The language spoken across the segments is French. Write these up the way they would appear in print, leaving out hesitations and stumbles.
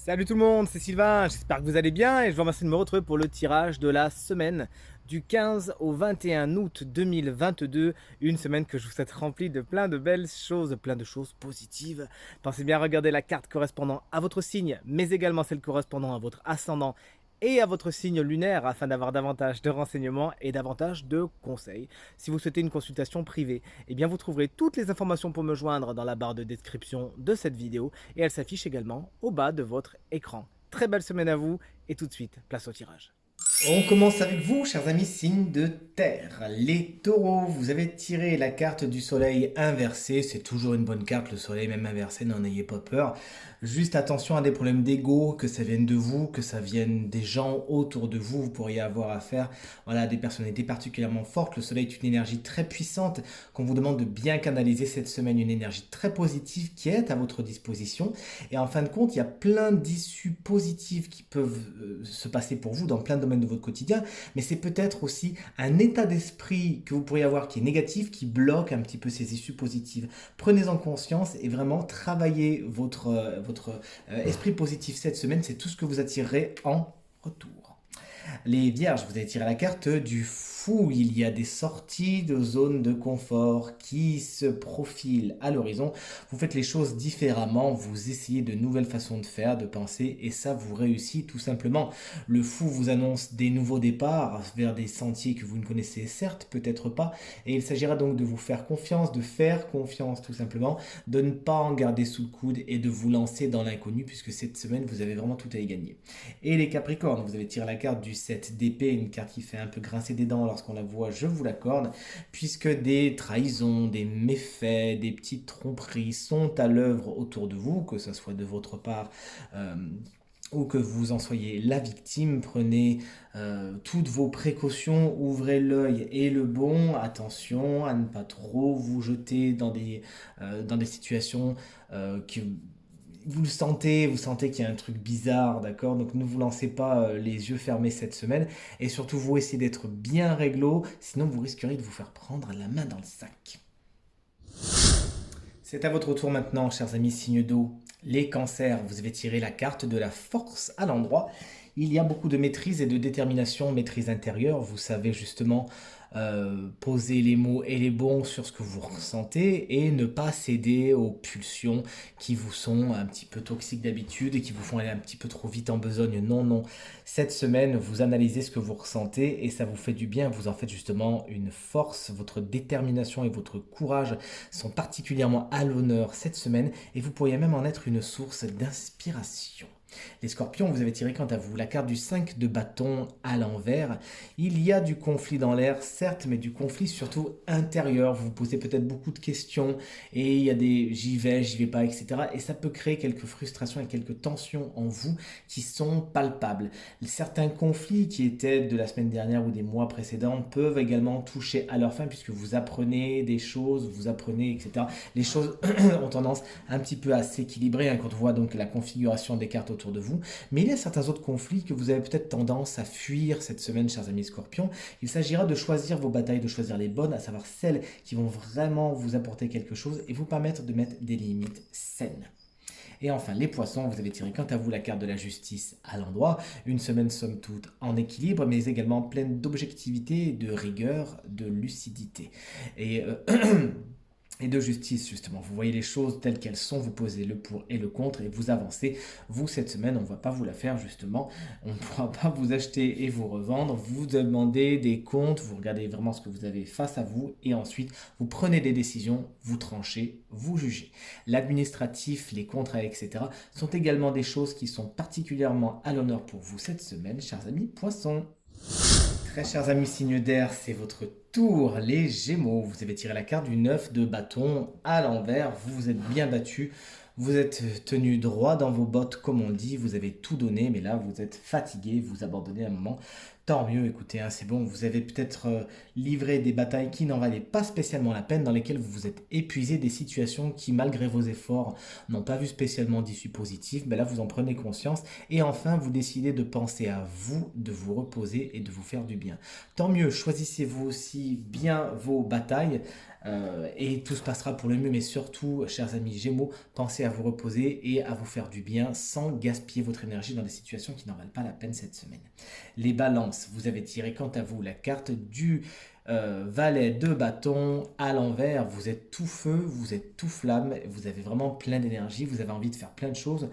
Salut tout le monde, c'est Sylvain, j'espère que vous allez bien et je vous remercie de me retrouver pour le tirage de la semaine du 15 au 21 août 2022. Une semaine que je vous souhaite remplie de plein de belles choses, plein de choses positives. Pensez bien à regarder la carte correspondant à votre signe, mais également celle correspondant à votre ascendant et à votre signe lunaire afin d'avoir davantage de renseignements et davantage de conseils. Si vous souhaitez une consultation privée, eh bien vous trouverez toutes les informations pour me joindre dans la barre de description de cette vidéo et elle s'affiche également au bas de votre écran. Très belle semaine à vous et tout de suite, place au tirage. On commence avec vous, chers amis, signe de terre. Les taureaux, vous avez tiré la carte du soleil inversé. C'est toujours une bonne carte, le soleil même inversé, n'en ayez pas peur. Juste attention à des problèmes d'ego, que ça vienne de vous, que ça vienne des gens autour de vous. Vous pourriez avoir affaire à des personnalités particulièrement fortes. Le soleil est une énergie très puissante qu'on vous demande de bien canaliser cette semaine. Une énergie très positive qui est à votre disposition. Et en fin de compte, il y a plein d'issues positives qui peuvent se passer pour vous dans plein de domaines de votre quotidien, mais c'est peut-être aussi un état d'esprit que vous pourriez avoir qui est négatif, qui bloque un petit peu ces issues positives. Prenez-en conscience et vraiment travaillez votre esprit positif cette semaine, c'est tout ce que vous attirerez en retour. Les vierges, vous avez tiré la carte du fou. Il y a des sorties de zones de confort qui se profilent à l'horizon. Vous faites les choses différemment, vous essayez de nouvelles façons de faire, de penser, et ça vous réussit tout simplement. Le fou vous annonce des nouveaux départs vers des sentiers que vous ne connaissez certes, peut-être pas, et il s'agira donc de vous faire confiance, de faire confiance tout simplement, de ne pas en garder sous le coude et de vous lancer dans l'inconnu, puisque cette semaine vous avez vraiment tout à y gagner. Et les Capricornes, vous avez tiré la carte du 7 d'épée, une carte qui fait un peu grincer des dents lorsqu'on la voit, je vous l'accorde, puisque des trahisons, des méfaits, des petites tromperies sont à l'œuvre autour de vous, que ce soit de votre part ou que vous en soyez la victime. Prenez toutes vos précautions, ouvrez l'œil et le bon, attention à ne pas trop vous jeter dans des situations que vous sentez qu'il y a un truc bizarre, d'accord? Donc ne vous lancez pas les yeux fermés cette semaine. Et surtout, vous essayez d'être bien réglo, sinon vous risqueriez de vous faire prendre la main dans le sac. C'est à votre tour maintenant, chers amis signes d'eau. Les cancers, vous avez tiré la carte de la force à l'endroit. Il y a beaucoup de maîtrise et de détermination, maîtrise intérieure. Vous savez justement poser les mots et les bons sur ce que vous ressentez et ne pas céder aux pulsions qui vous sont un petit peu toxiques d'habitude et qui vous font aller un petit peu trop vite en besogne. Non, non. Cette semaine, vous analysez ce que vous ressentez et ça vous fait du bien. Vous en faites justement une force. Votre détermination et votre courage sont particulièrement à l'honneur cette semaine et vous pourriez même en être une source d'inspiration. Les scorpions, vous avez tiré quant à vous la carte du 5 de bâton à l'envers. Il y a du conflit dans l'air, certes, mais du conflit surtout intérieur. Vous vous posez peut-être beaucoup de questions et il y a des j'y vais pas, etc. Et ça peut créer quelques frustrations et quelques tensions en vous qui sont palpables. Certains conflits qui étaient de la semaine dernière ou des mois précédents peuvent également toucher à leur fin puisque vous apprenez des choses, vous apprenez, etc. Les choses ont tendance un petit peu à s'équilibrer quand on voit donc la configuration des cartes autour de vous. Mais il y a certains autres conflits que vous avez peut-être tendance à fuir cette semaine, chers amis scorpions. Il s'agira de choisir vos batailles, de choisir les bonnes, à savoir celles qui vont vraiment vous apporter quelque chose et vous permettre de mettre des limites saines. Et enfin, les poissons, vous avez tiré quant à vous la carte de la justice à l'endroit. Une semaine somme toute en équilibre, mais également pleine d'objectivité, de rigueur, de lucidité. Et et de justice justement. Vous voyez les choses telles qu'elles sont, vous posez le pour et le contre et vous avancez. Vous, cette semaine, on ne va pas vous la faire justement. On ne pourra pas vous acheter et vous revendre. Vous demandez des comptes, vous regardez vraiment ce que vous avez face à vous et ensuite vous prenez des décisions, vous tranchez, vous jugez. L'administratif, les contrats, etc. sont également des choses qui sont particulièrement à l'honneur pour vous cette semaine, chers amis poissons. Très chers amis signes d'air, c'est votre tour, les Gémeaux. Vous avez tiré la carte du 9 de bâton à l'envers. Vous vous êtes bien battu. Vous êtes tenu droit dans vos bottes, comme on dit. Vous avez tout donné, mais là, vous êtes fatigué. Vous abandonnez à un moment. Tant mieux, écoutez, hein, c'est bon. Vous avez peut-être livré des batailles qui n'en valaient pas spécialement la peine, dans lesquelles vous vous êtes épuisé, des situations qui, malgré vos efforts, n'ont pas vu spécialement d'issue positive. Mais là, vous en prenez conscience. Et enfin, vous décidez de penser à vous, de vous reposer et de vous faire du bien. Tant mieux, choisissez-vous aussi bien vos batailles. et tout se passera pour le mieux. Mais surtout, chers amis Gémeaux, pensez à vous reposer et à vous faire du bien sans gaspiller votre énergie dans des situations qui n'en valent pas la peine cette semaine. Les balances, vous avez tiré quant à vous la carte du valet de bâton à l'envers. Vous êtes tout feu, vous êtes tout flamme, vous avez vraiment plein d'énergie, vous avez envie de faire plein de choses,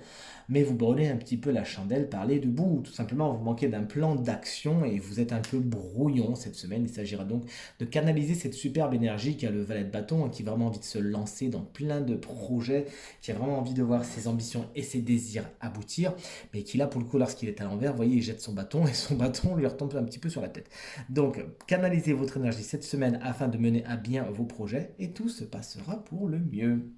mais vous brûlez un petit peu la chandelle par les deux bouts. Tout simplement, vous manquez d'un plan d'action et vous êtes un peu brouillon cette semaine. Il s'agira donc de canaliser cette superbe énergie qu'a le valet de bâton, qui a vraiment envie de se lancer dans plein de projets, qui a vraiment envie de voir ses ambitions et ses désirs aboutir, mais qui là, pour le coup, lorsqu'il est à l'envers, vous voyez, il jette son bâton et son bâton lui retombe un petit peu sur la tête. Donc, canalisez votre énergie cette semaine afin de mener à bien vos projets et tout se passera pour le mieux.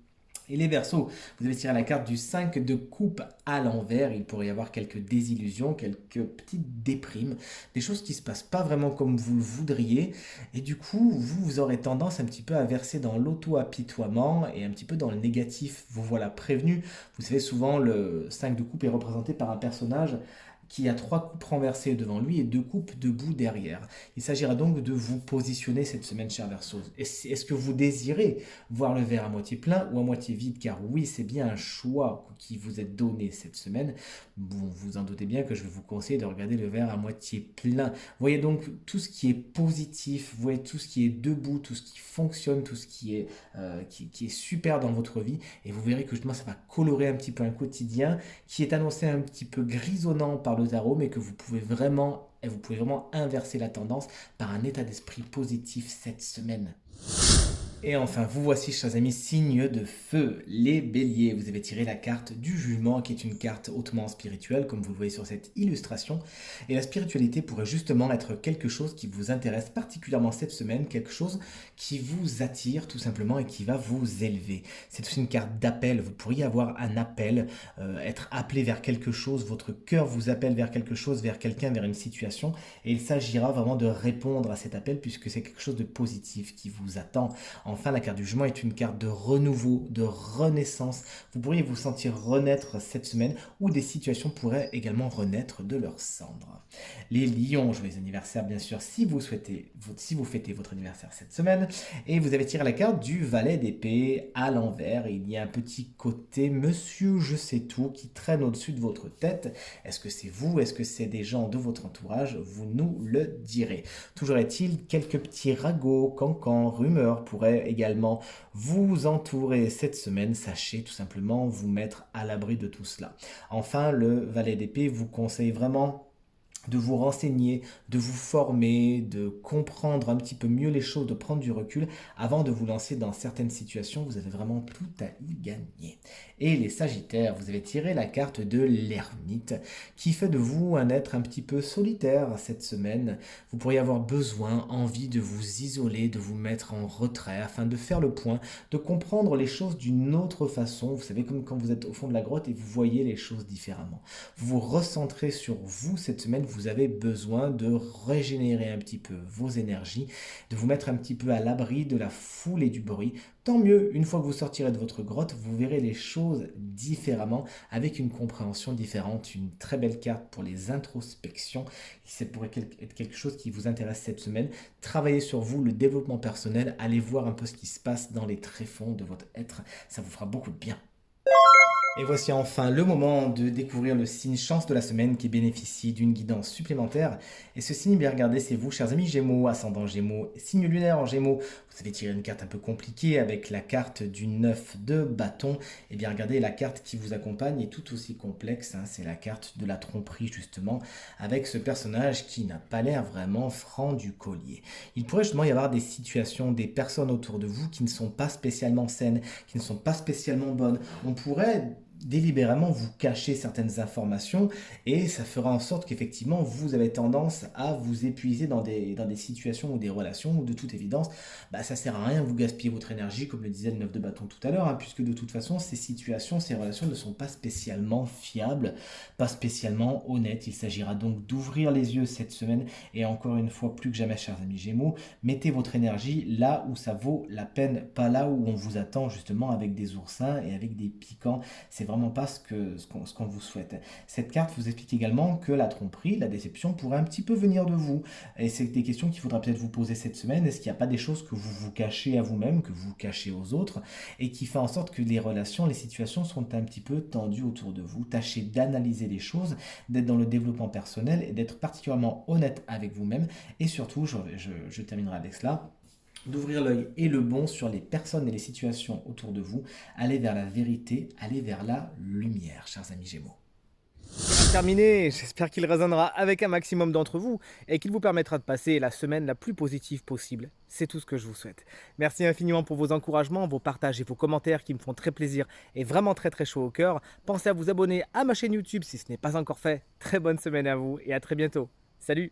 Et les Verseaux, vous avez tiré la carte du 5 de coupe à l'envers. Il pourrait y avoir quelques désillusions, quelques petites déprimes, des choses qui ne se passent pas vraiment comme vous le voudriez. Et du coup, vous aurez tendance un petit peu à verser dans l'auto-apitoiement et un petit peu dans le négatif. Vous voilà prévenu. Vous savez, souvent, le 5 de coupe est représenté par un personnage qui a 3 coupes renversées devant lui et 2 coupes debout derrière. Il s'agira donc de vous positionner cette semaine, cher Verseau. Est-ce que vous désirez voir le verre à moitié plein ou à moitié vide? Car oui, c'est bien un choix qui vous est donné cette semaine. Bon, vous en doutez bien que je vais vous conseiller de regarder le verre à moitié plein. Vous voyez donc tout ce qui est positif, vous voyez tout ce qui est debout, tout ce qui fonctionne, tout ce qui est super dans votre vie. Et vous verrez que justement, ça va colorer un petit peu un quotidien qui est annoncé un petit peu grisonnant par le tarot, mais que vous pouvez vraiment inverser la tendance par un état d'esprit positif cette semaine. Et enfin, vous voici, chers amis, signe de feu, les béliers. Vous avez tiré la carte du jugement, qui est une carte hautement spirituelle, comme vous le voyez sur cette illustration. Et la spiritualité pourrait justement être quelque chose qui vous intéresse particulièrement cette semaine, quelque chose qui vous attire tout simplement et qui va vous élever. C'est aussi une carte d'appel. Vous pourriez avoir un appel, être appelé vers quelque chose, votre cœur vous appelle vers quelque chose, vers quelqu'un, vers une situation. Et il s'agira vraiment de répondre à cet appel, puisque c'est quelque chose de positif qui vous attend. Enfin, la carte du jugement est une carte de renouveau, de renaissance. Vous pourriez vous sentir renaître cette semaine, ou des situations pourraient également renaître de leurs cendres. Les lions, joyeux anniversaire bien sûr si vous fêtez votre anniversaire cette semaine. Et vous avez tiré la carte du valet d'épée à l'envers. Il y a un petit côté monsieur je sais tout qui traîne au-dessus de votre tête. Est-ce que c'est vous? Est-ce que c'est des gens de votre entourage? Vous nous le direz. Toujours est-il, quelques petits ragots, cancans, rumeurs pourraient également vous entourer cette semaine. Sachez tout simplement vous mettre à l'abri de tout cela. Enfin, le valet d'épée vous conseille vraiment de vous renseigner, de vous former, de comprendre un petit peu mieux les choses, de prendre du recul avant de vous lancer dans certaines situations. Vous avez vraiment tout à y gagner. Et les Sagittaires, vous avez tiré la carte de l'ermite qui fait de vous un être un petit peu solitaire cette semaine. Vous pourriez avoir besoin, envie de vous isoler, de vous mettre en retrait afin de faire le point, de comprendre les choses d'une autre façon. Vous savez, comme quand vous êtes au fond de la grotte et vous voyez les choses différemment. Vous vous recentrez sur vous cette semaine. Vous avez besoin de régénérer un petit peu vos énergies, de vous mettre un petit peu à l'abri de la foule et du bruit. Tant mieux, une fois que vous sortirez de votre grotte, vous verrez les choses différemment, avec une compréhension différente. Une très belle carte pour les introspections. Ça pourrait être quelque chose qui vous intéresse cette semaine. Travaillez sur vous, le développement personnel, allez voir un peu ce qui se passe dans les tréfonds de votre être. Ça vous fera beaucoup de bien. Et voici enfin le moment de découvrir le signe chance de la semaine qui bénéficie d'une guidance supplémentaire. Et ce signe, bien regardez, c'est vous, chers amis Gémeaux, ascendant Gémeaux, signe lunaire en Gémeaux. Vous avez tiré une carte un peu compliquée avec la carte du 9 de bâton. Et bien regardez, la carte qui vous accompagne est tout aussi complexe. C'est la carte de la tromperie justement, avec ce personnage qui n'a pas l'air vraiment franc du collier. Il pourrait justement y avoir des situations, des personnes autour de vous qui ne sont pas spécialement saines, qui ne sont pas spécialement bonnes. On pourrait délibérément vous cacher certaines informations et ça fera en sorte qu'effectivement vous avez tendance à vous épuiser dans des situations ou des relations où de toute évidence ça sert à rien, vous gaspillez votre énergie comme le disait le 9 de bâton tout à l'heure, puisque de toute façon ces situations, ces relations ne sont pas spécialement fiables, pas spécialement honnêtes. Il s'agira donc d'ouvrir les yeux cette semaine et encore une fois plus que jamais chers amis Gémeaux, mettez votre énergie là où ça vaut la peine, pas là où on vous attend justement avec des oursins et avec des piquants. C'est vraiment pas ce qu'on vous souhaite. Cette carte vous explique également que la tromperie, la déception pourrait un petit peu venir de vous. Et c'est des questions qu'il faudra peut-être vous poser cette semaine. Est-ce qu'il n'y a pas des choses que vous vous cachez à vous-même, que vous cachez aux autres, et qui fait en sorte que les relations, les situations sont un petit peu tendues autour de vous? Tâchez d'analyser les choses, d'être dans le développement personnel et d'être particulièrement honnête avec vous-même. Et surtout, je terminerai avec cela, d'ouvrir l'œil et le bon sur les personnes et les situations autour de vous. Allez vers la vérité, allez vers la lumière, chers amis Gémeaux. Terminé, j'espère qu'il résonnera avec un maximum d'entre vous et qu'il vous permettra de passer la semaine la plus positive possible. C'est tout ce que je vous souhaite. Merci infiniment pour vos encouragements, vos partages et vos commentaires qui me font très plaisir et vraiment très chaud au cœur. Pensez à vous abonner à ma chaîne YouTube si ce n'est pas encore fait. Très bonne semaine à vous et à très bientôt. Salut!